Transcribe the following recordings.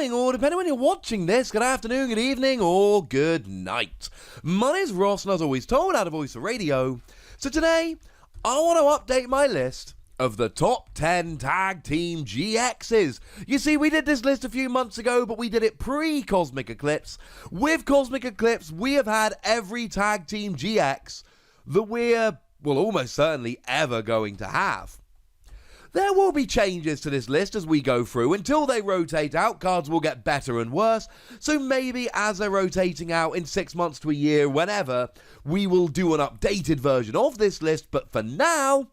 morning, or depending when you're watching this, good afternoon, good evening, or good night. My name's Ross, and as always told, out of Voice of Radio. So today, I want to update my list of the top 10 tag team GXs. You see, we did this list a few months ago, but we did it pre-Cosmic Eclipse. With Cosmic Eclipse, we have had every tag team GX that we're, well, almost certainly ever going to have. There will be changes to this list as we go through. Until they rotate out, cards will get better and worse. So maybe as they're rotating out in 6 months to a year, whenever, we will do an updated version of this list. But for now,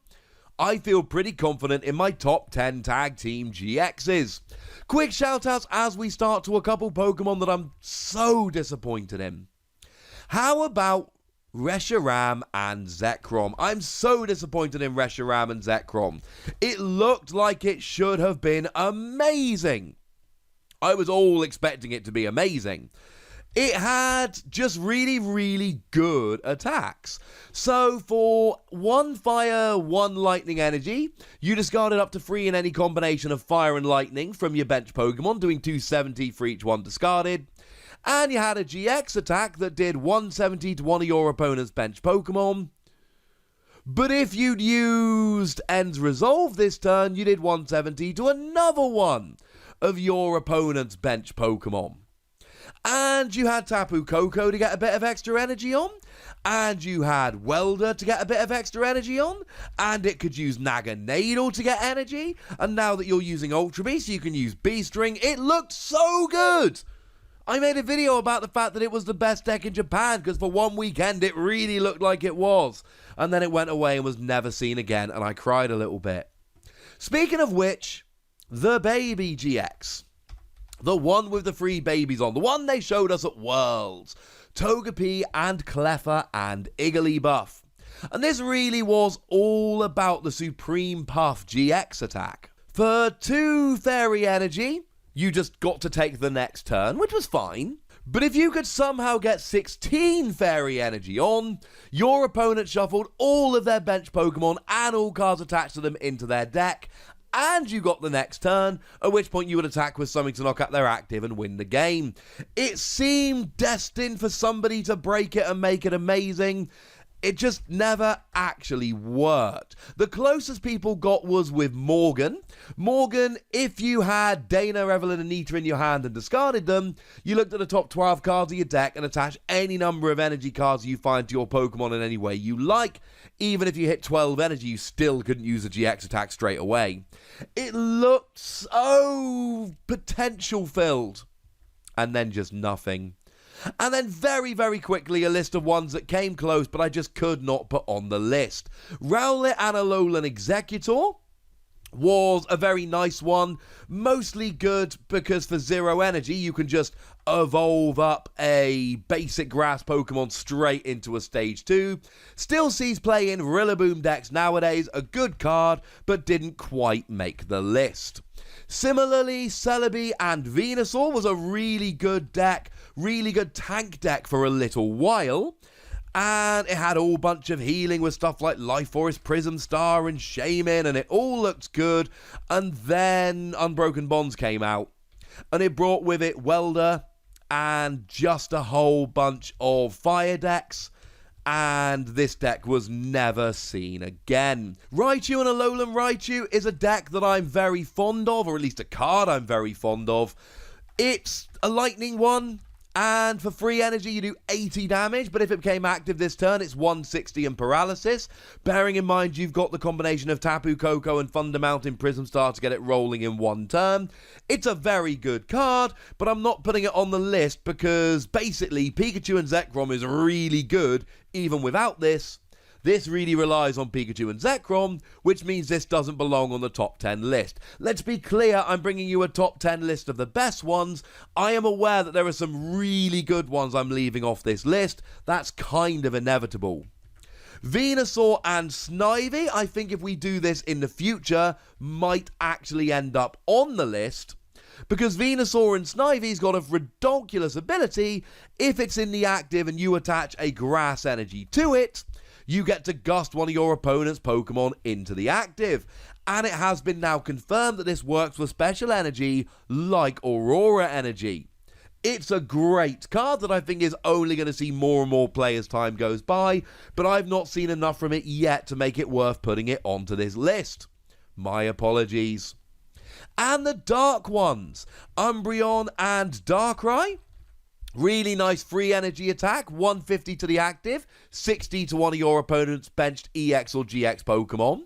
I feel pretty confident in my top 10 tag team GXs. Quick shoutouts as we start to a couple Pokemon that I'm so disappointed in. How about Reshiram and Zekrom? I'm so disappointed in Reshiram and Zekrom. It looked like it should have been amazing. I was all expecting it to be amazing. It had just really good attacks. So for 1 fire, 1 lightning energy, you discarded up to 3 in any combination of fire and lightning from your bench Pokemon, doing 270 for each one discarded. And you had a GX attack that did 170 to one of your opponent's bench Pokemon. But if you'd used End's Resolve this turn, you did 170 to another one of your opponent's bench Pokemon. And you had Tapu Koko to get a bit of extra energy on. And you had Welder to get a bit of extra energy on. And it could use Naganadel to get energy. And now that you're using Ultra Beast, you can use Beast Ring. It looked so good! I made a video about the fact that it was the best deck in Japan, because for one weekend it really looked like it was. And then it went away and was never seen again, and I cried a little bit. Speaking of which, the Baby GX. The one with the 3 babies on. The one they showed us at Worlds. Togepi and Cleffa and Igglybuff. And this really was all about the Supreme Puff GX attack. For 2 Fairy Energy, you just got to take the next turn, which was fine. But if you could somehow get 16 Fairy Energy on, your opponent shuffled all of their bench Pokemon and all cards attached to them into their deck, and you got the next turn, at which point you would attack with something to knock out their active and win the game. It seemed destined for somebody to break it and make it amazing. It just never actually worked. The closest people got was with Morgan. Morgan, if you had Dana, Evelyn, and Nita in your hand and discarded them, you looked at the top 12 cards of your deck and attached any number of energy cards you find to your Pokemon in any way you like. Even if you hit 12 energy, you still couldn't use a GX attack straight away. It looked so potential-filled. And then just nothing. And then very quickly, a list of ones that came close, but I just could not put on the list. Rowlet and Alolan Executor was a very nice one. Mostly good because for 0 energy, you can just evolve up a basic grass Pokemon straight into a stage 2. Still sees play in Rillaboom decks nowadays. A good card, but didn't quite make the list. Similarly, Celebi and Venusaur was a really good deck, really good tank deck for a little while. And it had a whole bunch of healing with stuff like Life Force, Prism Star, and Shaman, and it all looked good. And then Unbroken Bonds came out, and it brought with it Welder and just a whole bunch of fire decks. And this deck was never seen again. Raichu and Alolan Raichu is a deck that I'm very fond of, or at least a card I'm very fond of. It's a lightning one, and for 3 energy you do 80 damage, but if it became active this turn, it's 160 and paralysis. Bearing in mind you've got the combination of Tapu Koko and Thunder Mountain Prism Star to get it rolling in 1 turn. It's a very good card, but I'm not putting it on the list because basically Pikachu and Zekrom is really good even without this. This really relies on Pikachu and Zekrom, which means this doesn't belong on the top 10 list. Let's be clear, I'm bringing you a top 10 list of the best ones. I am aware that there are some really good ones I'm leaving off this list. That's kind of inevitable. Venusaur and Snivy, I think if we do this in the future, might actually end up on the list. Because Venusaur and Snivy's got a ridiculous ability. If it's in the active and you attach a grass energy to it, you get to gust one of your opponent's Pokemon into the active. And it has been now confirmed that this works with special energy like Aurora Energy. It's a great card that I think is only going to see more and more play as time goes by, but I've not seen enough from it yet to make it worth putting it onto this list. My apologies. And the dark ones, Umbreon and Darkrai. Really nice free energy attack, 150 to the active, 60 to one of your opponent's benched EX or GX Pokemon.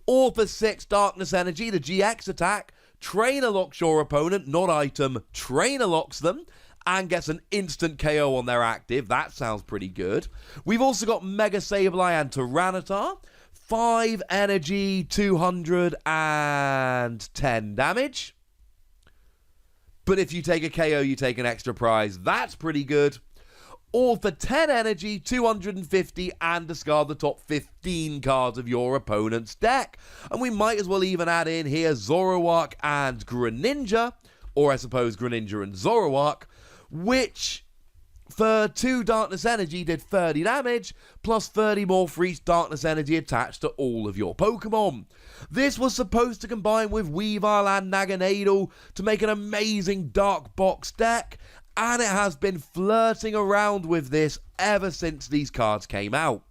Or for 6 Darkness Energy, the GX attack, Trainer locks your opponent, not item, Trainer locks them, and gets an instant KO on their active. That sounds pretty good. We've also got Mega Sableye and Tyranitar, 5 energy, 210 damage. But if you take a KO, you take an extra prize. That's pretty good. Or for 10 energy, 250, and discard the top 15 cards of your opponent's deck. And we might as well even add in here Zoroark and Greninja, or I suppose Greninja and Zoroark, which for 2 Darkness Energy did 30 damage, plus 30 more for each Darkness Energy attached to all of your Pokemon. This was supposed to combine with Weavile and Naganadel to make an amazing Dark Box deck, and it has been flirting around with this ever since these cards came out.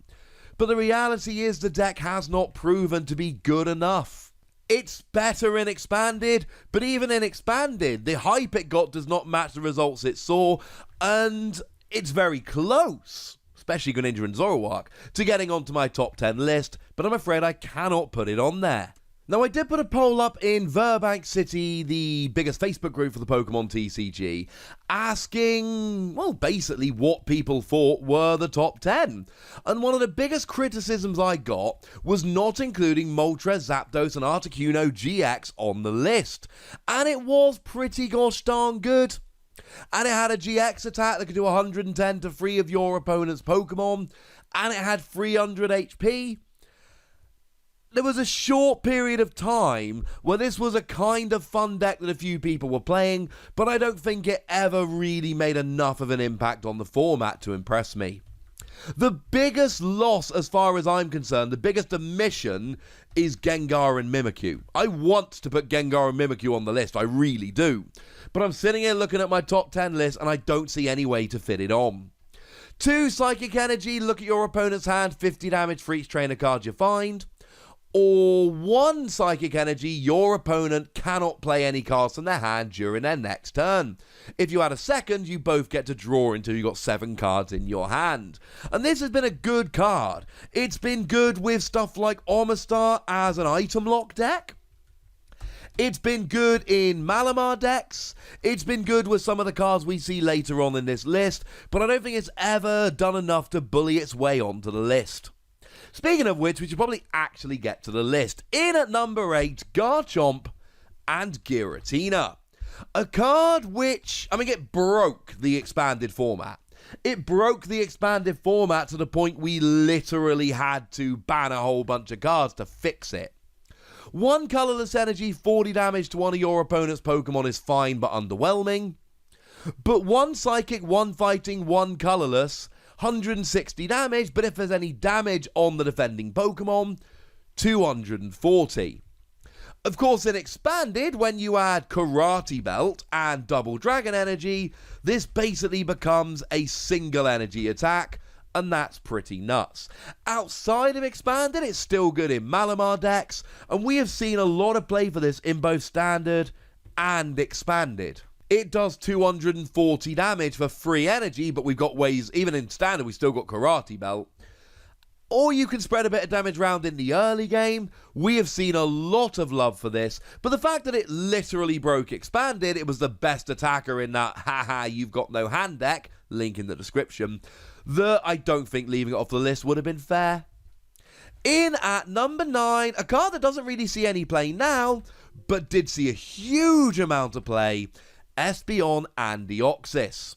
But the reality is the deck has not proven to be good enough. It's better in Expanded, but even in Expanded, the hype it got does not match the results it saw, and it's very close, especially Greninja and Zoroark, to getting onto my top 10 list, but I'm afraid I cannot put it on there. Now, I did put a poll up in Burbank City, the biggest Facebook group for the Pokemon TCG, asking, well, basically what people thought were the top 10. And one of the biggest criticisms I got was not including Moltres, Zapdos, and Articuno GX on the list. And it was pretty gosh darn good. And it had a GX attack that could do 110 to 3 of your opponent's Pokemon, and it had 300 HP. There was a short period of time where this was a kind of fun deck that a few people were playing, but I don't think it ever really made enough of an impact on the format to impress me. The biggest loss, as far as I'm concerned, the biggest omission, is Gengar and Mimikyu. I want to put Gengar and Mimikyu on the list, I really do. But I'm sitting here looking at my top 10 list and I don't see any way to fit it on. 2 Psychic Energy, look at your opponent's hand, 50 damage for each trainer card you find. Or 1 Psychic Energy, your opponent cannot play any cards from their hand during their next turn. If you add a second, you both get to draw until you've got 7 cards in your hand. And this has been a good card. It's been good with stuff like Omastar as an item lock deck. It's been good in Malamar decks. It's been good with some of the cards we see later on in this list, but I don't think it's ever done enough to bully its way onto the list. Speaking of which, we should probably actually get to the list. In at number 8, Garchomp and Giratina. A card which, it broke the expanded format. It broke the expanded format to the point we literally had to ban a whole bunch of cards to fix it. 1 Colorless Energy, 40 damage to one of your opponent's Pokemon is fine but underwhelming. But 1 Psychic, 1 Fighting, 1 Colorless, 160 damage, but if there's any damage on the defending Pokemon, 240. Of course, in Expanded, when you add Karate Belt and Double Dragon Energy, this basically becomes a single energy attack, and that's pretty nuts. Outside of Expanded, it's still good in Malamar decks, and we have seen a lot of play for this in both Standard and Expanded. It does 240 damage for free energy, but we've got ways, even in Standard, we've still got Karate Belt. Or you can spread a bit of damage around in the early game. We have seen a lot of love for this, but the fact that it literally broke Expanded, it was the best attacker in that haha you've got no hand deck, link in the description, that I don't think leaving it off the list would have been fair. In at number 9, a card that doesn't really see any play now, but did see a huge amount of play, Espeon and Deoxys.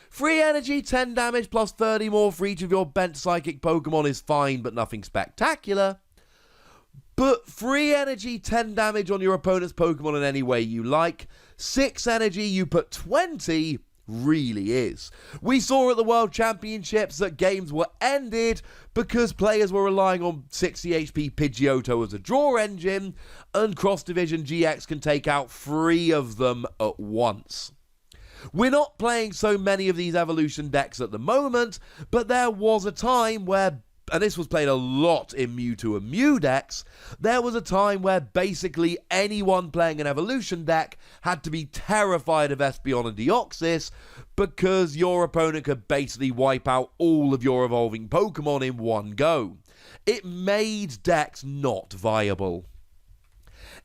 Free energy, 10 damage plus 30 more for each of your bent psychic Pokemon is fine, but nothing spectacular. But free energy, 10 damage on your opponent's Pokemon in any way you like. 6 energy, you put 20 really is. We saw at the World Championships that games were ended because players were relying on 60 HP Pidgeotto as a draw engine, and cross-division GX can take out 3 of them at once. We're not playing so many of these evolution decks at the moment, but there was a time where, and this was played a lot in Mewtwo and Mew decks, there was a time where basically anyone playing an evolution deck had to be terrified of Espeon and Deoxys because your opponent could basically wipe out all of your evolving Pokemon in one go. It made decks not viable.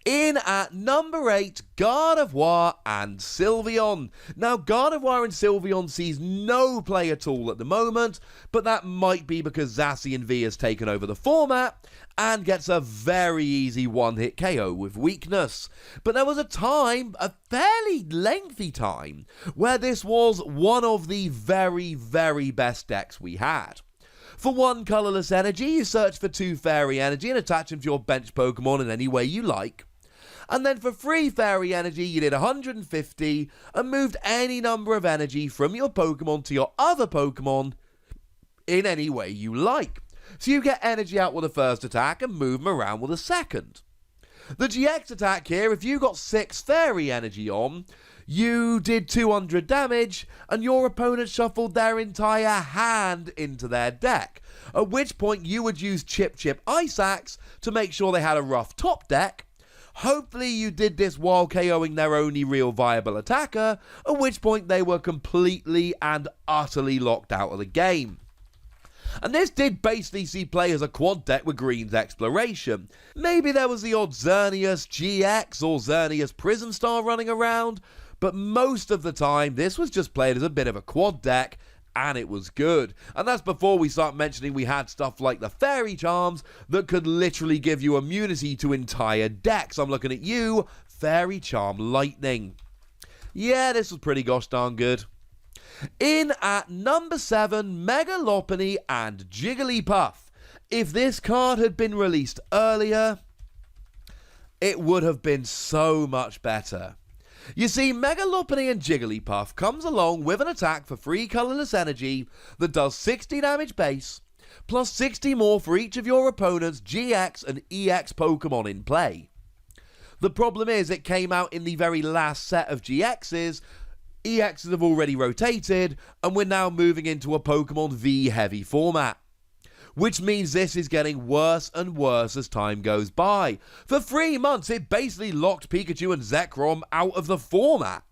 In at number 8, Gardevoir and Sylveon. Now, Gardevoir and Sylveon sees no play at all at the moment, but that might be because Zacian V has taken over the format and gets a very easy one-hit KO with weakness. But there was a time, a fairly lengthy time, where this was one of the very, very best decks we had. For 1 colourless energy, you search for 2 fairy energy and attach them to your bench Pokemon in any way you like. And then for 3 fairy energy, you did 150 and moved any number of energy from your Pokemon to your other Pokemon in any way you like. So you get energy out with the first attack and move them around with the second. The GX attack here, if you got 6 fairy energy on, you did 200 damage and your opponent shuffled their entire hand into their deck. At which point you would use Chip Chip Ice Axe to make sure they had a rough top deck. Hopefully you did this while KOing their only real viable attacker, at which point they were completely and utterly locked out of the game. And this did basically see play as a quad deck with Green's Exploration. Maybe there was the odd Xerneas GX or Xerneas Prism Star running around, but most of the time this was just played as a bit of a quad deck, and it was good. And that's before we start mentioning we had stuff like the Fairy Charms that could literally give you immunity to entire decks. I'm looking at you, Fairy Charm Lightning. Yeah, this was pretty gosh darn good. In at number 7, Mega Lopunny and Jigglypuff. If this card had been released earlier, it would have been so much better. You see, Mega Lopunny and Jigglypuff comes along with an attack for 3 colourless energy that does 60 damage base, plus 60 more for each of your opponent's GX and EX Pokemon in play. The problem is it came out in the very last set of GXs, EXs have already rotated, and we're now moving into a Pokemon V heavy format. Which means this is getting worse and worse as time goes by. For 3 months, it basically locked Pikachu and Zekrom out of the format.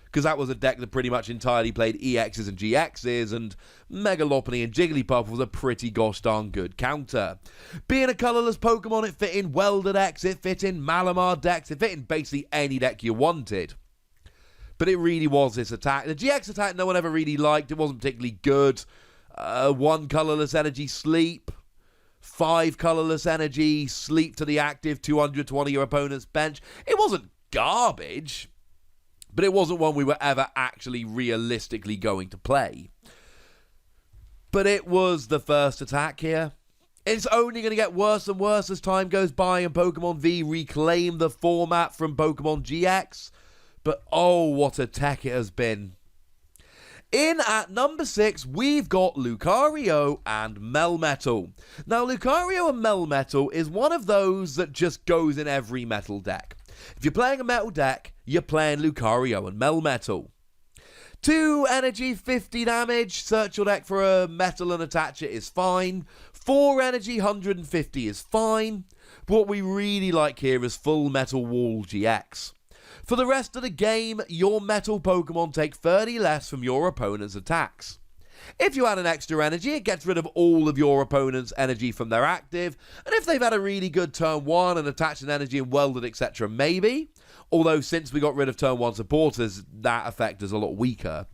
Because that was a deck that pretty much entirely played EXs and GXs, and Mega Lopunny and Jigglypuff was a pretty gosh darn good counter. Being a colourless Pokemon, it fit in Welder decks, it fit in Malamar decks, it fit in basically any deck you wanted. But it really was this attack. The GX attack no one ever really liked, it wasn't particularly good. 1 colourless energy sleep, 5 colourless energy sleep to the active, 200 to one of your opponent's bench. It wasn't garbage, but it wasn't one we were ever actually realistically going to play. But it was the first attack here. It's only going to get worse and worse as time goes by and Pokemon V reclaim the format from Pokemon GX. But oh, what a tech it has been. In at number 6, we've got Lucario and Melmetal. Now, Lucario and Melmetal is one of those that just goes in every metal deck. If you're playing a metal deck, you're playing Lucario and Melmetal. 2 energy, 50 damage, search your deck for a metal and attach it is fine. 4 energy, 150 is fine. But what we really like here is Full Metal Wall GX. For the rest of the game, your metal Pokemon take 30 less from your opponent's attacks. If you add an extra energy, it gets rid of all of your opponent's energy from their active, and if they've had a really good turn 1 and attached an energy and welded, etc., maybe. Although since we got rid of turn 1 supporters, that effect is a lot weaker.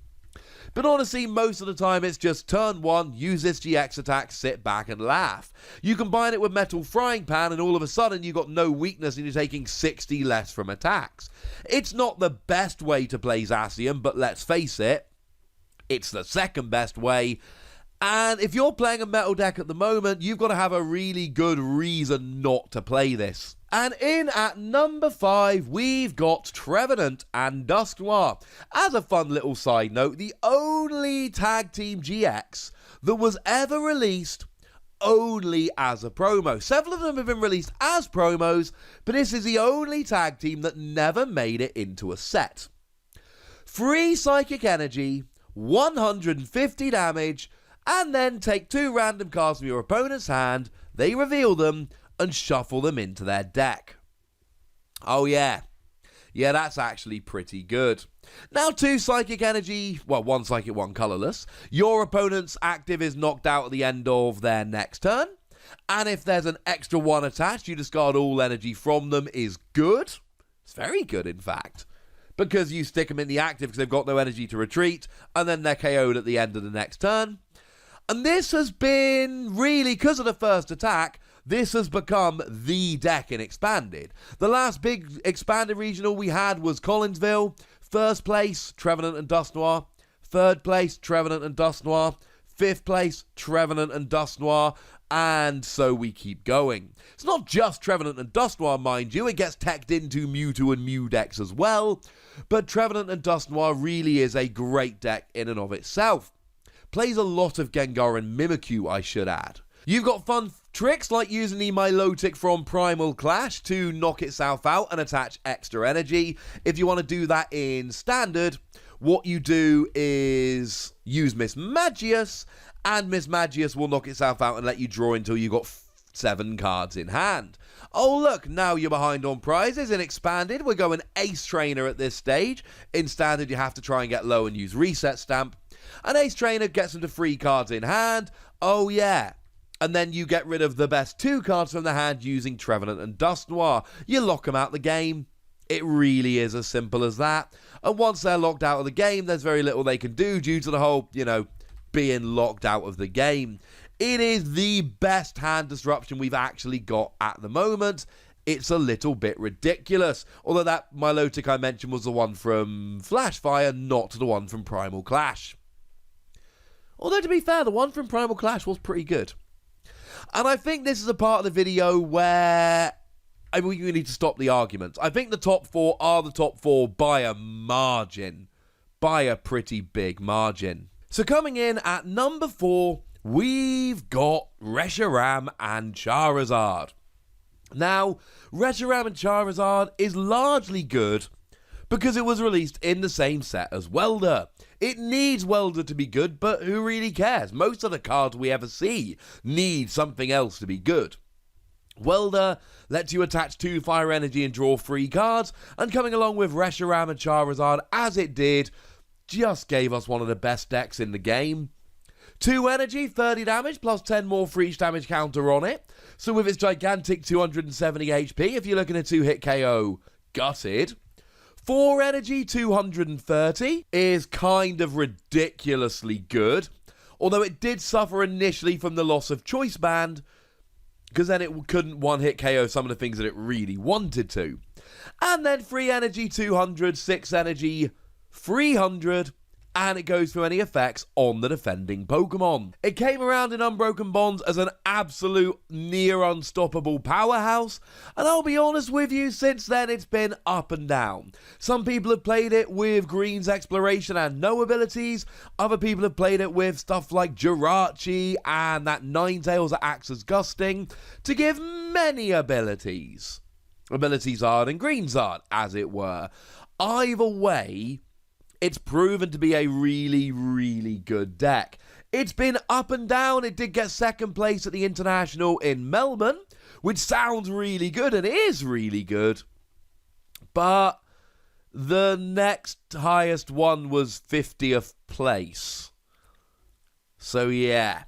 But honestly, most of the time it's just turn 1, use this GX attack, sit back and laugh. You combine it with Metal Frying Pan and all of a sudden you've got no weakness and you're taking 60 less from attacks. It's not the best way to play Zacian, but let's face it, it's the second best way. And if you're playing a metal deck at the moment, you've got to have a really good reason not to play this. And in at number 5, we've got Trevenant and Dusknoir. As a fun little side note, the only Tag Team GX that was ever released only as a promo. Several of them have been released as promos, but this is the only tag team that never made it into a set. 3 Psychic Energy, 150 damage, and then take 2 random cards from your opponent's hand, they reveal them, and shuffle them into their deck. Oh yeah. Yeah, that's actually pretty good. Now 2 Psychic Energy, well 1 Psychic, 1 Colourless. Your opponent's active is knocked out at the end of their next turn. And if there's an extra 1 attached, you discard all energy from them is good. It's very good, in fact. Because you stick them in the active because they've got no energy to retreat, and then they're KO'd at the end of the next turn. And this has been really, because of the first attack, this has become the deck in Expanded. The last big Expanded regional we had was Collinsville. First place, Trevenant and Dusknoir. Third place, Trevenant and Dusknoir. 5th place, Trevenant and Dusknoir. And so we keep going. It's not just Trevenant and Dusknoir, mind you. It gets teched into Mewtwo and Mew decks as well. But Trevenant and Dusknoir really is a great deck in and of itself. Plays a lot of Gengar and Mimikyu, I should add. You've got fun tricks like using the Milotic from Primal Clash to knock itself out and attach extra energy. If you want to do that in Standard, what you do is use Miss Magius, and Miss Magius will knock itself out and let you draw until you got 7 cards in hand. Oh look, now you're behind on prizes. In Expanded, we're going Ace Trainer at this stage. In Standard, you have to try and get low and use Reset Stamp. An Ace Trainer gets them to 3 cards in hand. Oh yeah. And then you get rid of the best 2 cards from the hand using Trevenant and Dusknoir. You lock them out the game. It really is as simple as that. And once they're locked out of the game, there's very little they can do due to the whole, being locked out of the game. It is the best hand disruption we've actually got at the moment. It's a little bit ridiculous. Although that Milotic I mentioned was the one from Flashfire, not the one from Primal Clash. Although to be fair, the one from Primal Clash was pretty good. And I think this is a part of the video where we need to stop the arguments. I think the top 4 are the top 4 by a margin. By a pretty big margin. So coming in at number 4, we've got Reshiram and Charizard. Now, Reshiram and Charizard is largely good because it was released in the same set as Welder. It needs Welder to be good, but who really cares? Most of the cards we ever see need something else to be good. Welder lets you attach 2 fire energy and draw 3 cards, and coming along with Reshiram and Charizard as it did, just gave us one of the best decks in the game. 2 energy, 30 damage, plus 10 more for each damage counter on it. So with its gigantic 270 HP, if you're looking at 2-hit KO, gutted. 4 energy, 230 is kind of ridiculously good. Although it did suffer initially from the loss of Choice Band, because then it couldn't 1-hit KO some of the things that it really wanted to. And then 3 energy, 200, 6 energy, 300, and it goes through any effects on the defending Pokemon. It came around in Unbroken Bonds as an absolute near unstoppable powerhouse, and I'll be honest with you, since then it's been up and down. Some people have played it with Green's Exploration and no abilities, other people have played it with stuff like Jirachi and that Ninetales that acts as Gusting, to give many abilities. Ability-Zard and Green-Zard, as it were. Either way, it's proven to be a really, really good deck. It's been up and down. It did get 2nd place at the International in Melbourne, which sounds really good and is really good. But the next highest one was 50th place. So yeah.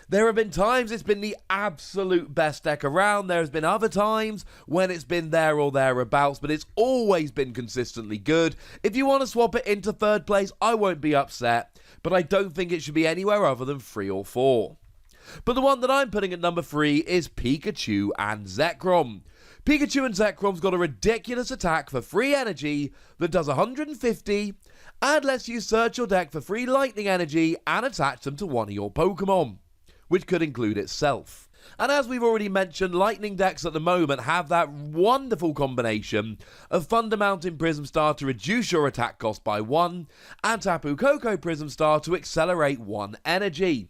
There have been times it's been the absolute best deck around. There's been other times when it's been there or thereabouts, but it's always been consistently good. If you want to swap it into 3rd place, I won't be upset, but I don't think it should be anywhere other than 3 or 4. But the one that I'm putting at number 3 is Pikachu and Zekrom. Pikachu and Zekrom's got a ridiculous attack for 3 energy that does 150 and lets you search your deck for 3 lightning energy and attach them to one of your Pokemon, which could include itself. And as we've already mentioned, Lightning decks at the moment have that wonderful combination of Thunder Mountain Prism Star to reduce your attack cost by 1, and Tapu Koko Prism Star to accelerate 1 energy.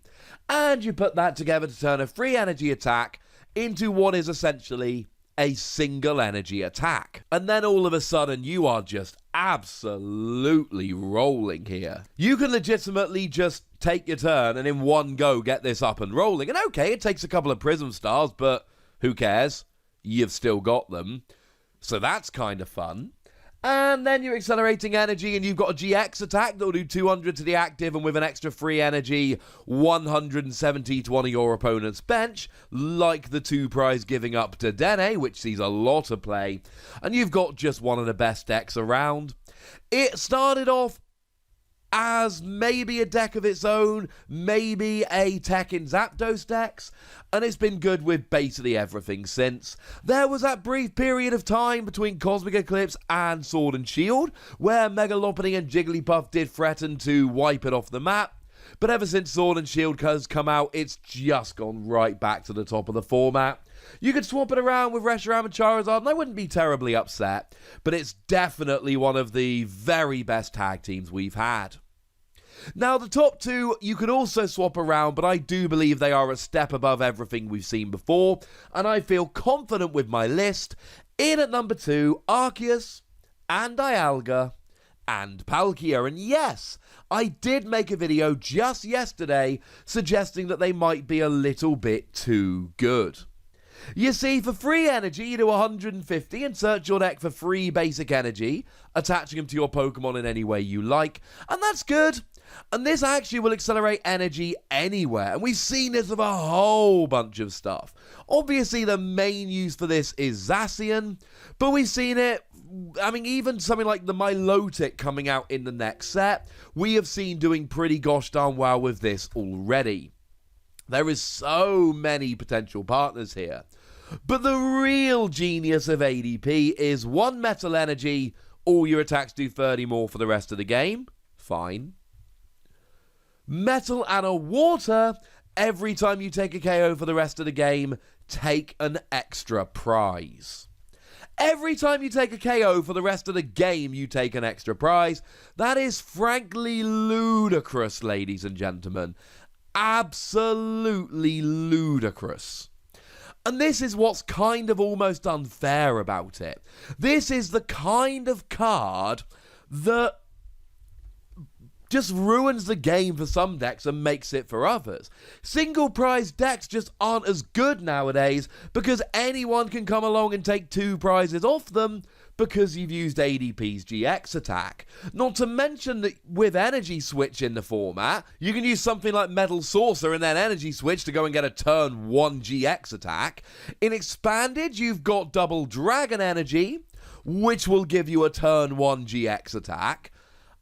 And you put that together to turn a free energy attack into what is essentially a single energy attack. And then all of a sudden you are just absolutely rolling here. You can legitimately just take your turn and in one go get this up and rolling. And okay, it takes a couple of Prism Stars, but who cares? You've still got them. So that's kind of fun. And then you're accelerating energy and you've got a GX attack that will do 200 to the active and with an extra free energy, 170 to one of your opponent's bench, like the 2 prize giving up to Dene, which sees a lot of play. And you've got just one of the best decks around. It started off as maybe a deck of its own, maybe a Tekken Zapdos decks, and it's been good with basically everything since. There was that brief period of time between Cosmic Eclipse and Sword and Shield, where Mega Lopunny and Jigglypuff did threaten to wipe it off the map, but ever since Sword and Shield has come out, it's just gone right back to the top of the format. You could swap it around with Reshiram and Charizard, and I wouldn't be terribly upset, but it's definitely one of the very best tag teams we've had. Now, the top 2, you could also swap around, but I do believe they are a step above everything we've seen before, and I feel confident with my list. In at number 2, Arceus and Dialga and Palkia, and yes, I did make a video just yesterday suggesting that they might be a little bit too good. You see, for free energy, you do 150 and search your deck for free basic energy, attaching them to your Pokemon in any way you like, and that's good. And this actually will accelerate energy anywhere, and we've seen this with a whole bunch of stuff. Obviously, the main use for this is Zacian, but we've seen it, I mean, even something like the Milotic coming out in the next set, we have seen doing pretty gosh darn well with this already. There is so many potential partners here. But the real genius of ADP is 1 metal energy, all your attacks do 30 more for the rest of the game. Fine. Metal and a water, every time you take a KO for the rest of the game, take an extra prize. Every time you take a KO for the rest of the game, you take an extra prize. That is frankly ludicrous, ladies and gentlemen. Absolutely ludicrous. And this is what's kind of almost unfair about it. This is the kind of card that just ruins the game for some decks and makes it for others. Single prize decks just aren't as good nowadays because anyone can come along and take 2 prizes off them because you've used ADP's GX attack. Not to mention that with Energy Switch in the format, you can use something like Metal Saucer and then Energy Switch to go and get a turn 1 GX attack. In Expanded, you've got Double Dragon Energy, which will give you a turn 1 GX attack.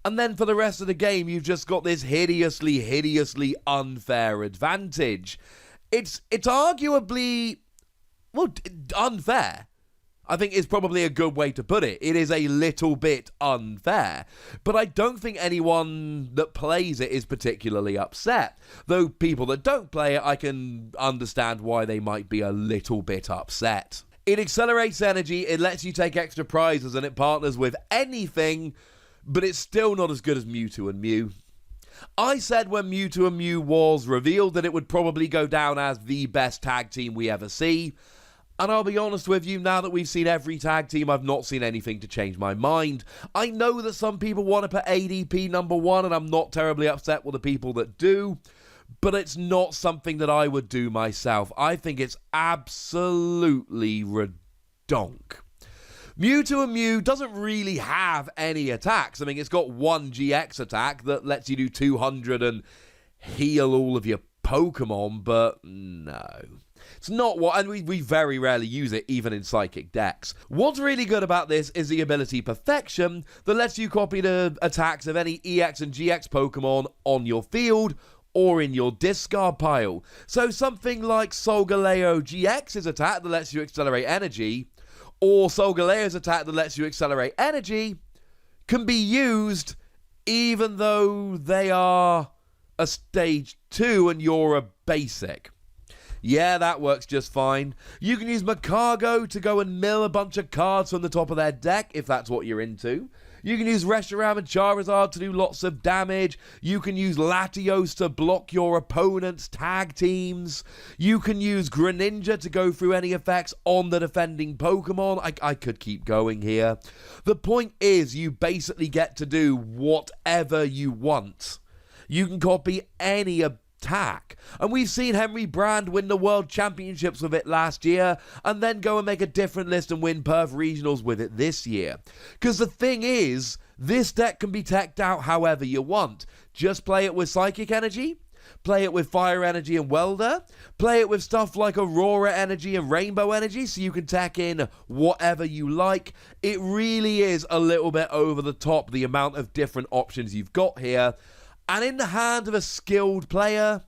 And then for the rest of the game, you've just got this hideously unfair advantage. It's arguably, well, unfair. I think is probably a good way to put it. It is a little bit unfair. But I don't think anyone that plays it is particularly upset. Though people that don't play it, I can understand why they might be a little bit upset. It accelerates energy, it lets you take extra prizes, and it partners with anything, but it's still not as good as Mewtwo and Mew. I said when Mewtwo and Mew was revealed that it would probably go down as the best tag team we ever see. And I'll be honest with you, now that we've seen every tag team, I've not seen anything to change my mind. I know that some people want to put ADP number 1, and I'm not terribly upset with the people that do, but it's not something that I would do myself. I think it's absolutely redonk. Mewtwo and Mew doesn't really have any attacks. I mean, it's got 1 GX attack that lets you do 200 and heal all of your Pokemon, but no. It's not what, and we very rarely use it, even in Psychic decks. What's really good about this is the ability Perfection that lets you copy the attacks of any EX and GX Pokemon on your field or in your discard pile. So something like Solgaleo GX's attack that lets you accelerate energy, or Solgaleo's attack that lets you accelerate energy, can be used even though they are a stage 2 and you're a basic. Yeah, that works just fine. You can use Macargo to go and mill a bunch of cards from the top of their deck, if that's what you're into. You can use Reshiram and Charizard to do lots of damage. You can use Latios to block your opponent's tag teams. You can use Greninja to go through any effects on the defending Pokemon. I could keep going here. The point is, you basically get to do whatever you want. You can copy any attack. And we've seen Henry Brand win the World Championships with it last year, and then go and make a different list and win Perth Regionals with it this year. Because the thing is, this deck can be teched out however you want. Just play it with Psychic Energy, play it with Fire Energy and Welder, play it with stuff like Aurora Energy and Rainbow Energy, so you can tech in whatever you like. It really is a little bit over the top, the amount of different options you've got here. And in the hand of a skilled player,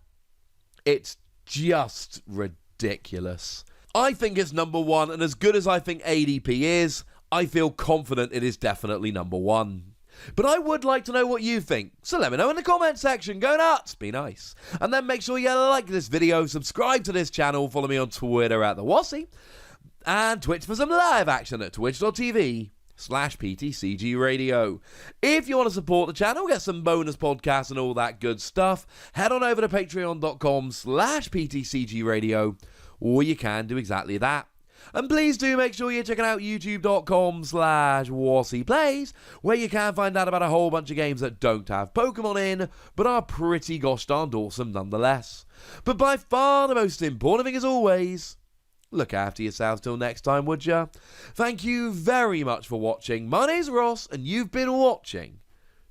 it's just ridiculous. I think it's number one, and as good as I think ADP is, I feel confident it is definitely number one. But I would like to know what you think, so let me know in the comment section. Go nuts, be nice. And then make sure you like this video, subscribe to this channel, follow me on Twitter at @TheWassy, and Twitch for some live action at twitch.tv/PTCGRadio. If you want to support the channel, get some bonus podcasts and all that good stuff, head on over to patreon.com/PTCGRadio, or you can do exactly that. And please do make sure you're checking out youtube.com/WassyPlays, where you can find out about a whole bunch of games that don't have Pokemon in, but are pretty gosh darned awesome nonetheless. But by far the most important thing, as always, look after yourselves till next time, would ya? Thank you very much for watching. My name's Ross, and you've been watching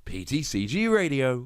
PTCG Radio.